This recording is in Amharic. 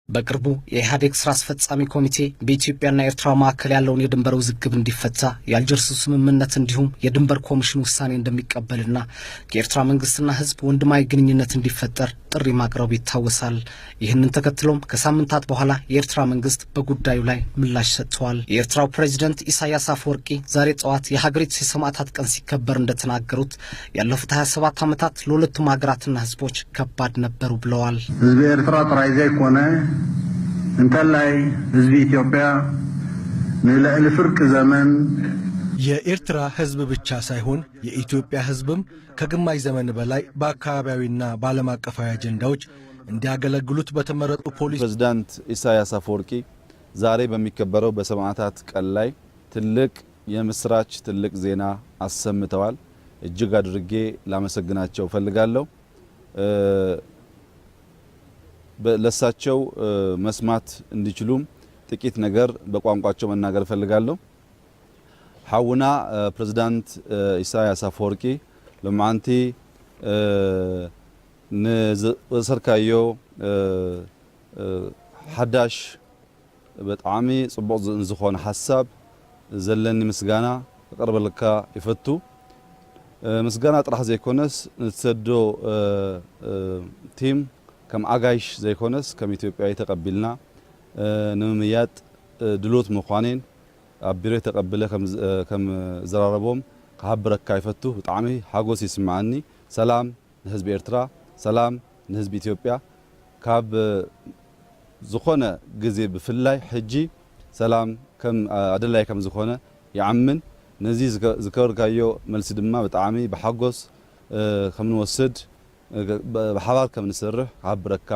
በቅርቡ የኢህአዴግ ስራ አስፈጻሚ ኮሚቴ በኢትዮጵያና ኤርትራ መካከል ያለውን የድንበር ውዝግብ እንዲፈታ የአልጀርስ ስምምነት እንዲሁም የድንበር ኮሚሽን ውሳኔ እንደሚቀበልና ከኤርትራ መንግስትና ህዝብ ወንድማዊ ግንኙነት እንዲፈጠር ጥሪ ማቅረቡ ይታወሳል። ይህንን ተከትሎም ከሳምንታት በኋላ የኤርትራ መንግስት በጉዳዩ ላይ ምላሽ ሰጥቷል። የኤርትራው ፕሬዝዳንት ኢሳያስ አፈወርቂ ዛሬ ጠዋት የሀገሪቱ የሰማዕታት ቀን ሲከበር እንደተናገሩት ያለፉት 27 ዓመታት ለሁለቱም ሀገራትና ህዝቦች ከባድ ነበሩ ብለዋል። ህዝብ ኤርትራ ጥራይ ዘይኮነ እንተላይ ህዝብ ኢትዮጵያ ንልዕል ፍርቅ ዘመን የኤርትራ ህዝብ ብቻ ሳይሆን የኢትዮጵያ ህዝብም ከግማሽ ዘመን በላይ በአካባቢያዊና በዓለም አቀፋዊ አጀንዳዎች እንዲያገለግሉት በተመረጡ ፕሬዝዳንት ኢሳያስ አፈወርቂ ዛሬ በሚከበረው በሰማዕታት ቀን ላይ ትልቅ የምስራች ትልቅ ዜና አሰምተዋል። እጅግ አድርጌ ላመሰግናቸው ፈልጋለሁ። ለሳቸው መስማት እንዲችሉም ጥቂት ነገር በቋንቋቸው መናገር ፈልጋለሁ። ሐውና ፕሬዝዳንት ኢሳያስ አፈወርቂ ለማንቲ ንዘሰርካዮ ሓዳሽ በጣዕሚ ጽቡቕ ዝኾነ ሓሳብ ዘለኒ ምስጋና ቀርበልካ ይፈቱ። ምስጋና ጥራሕ ዘይኮነስ ንተሰዶ ቲም ከም አጋይሽ ዘይኮነስ ከም ኢትዮጵያዊ ተቀቢልና ንምምያጥ ድሎት ምዃኔን አቢሬ ተቀብለ ከም ዘራረቦም ከሃብረካ ይፈቱ ብጣዕሚ ሓጎስ ይስማዓኒ። ሰላም ንህዝቢ ኤርትራ፣ ሰላም ንህዝቢ ኢትዮጵያ። ካብ ዝኾነ ግዜ ብፍላይ ሕጂ ሰላም ከም አደላይ ከም ዝኾነ ይዓምን። ነዚ ዝከበርካዮ መልሲ ድማ ብጣዕሚ ብሓጎስ ከም ንወስድ بحوار كم نسرح عبرك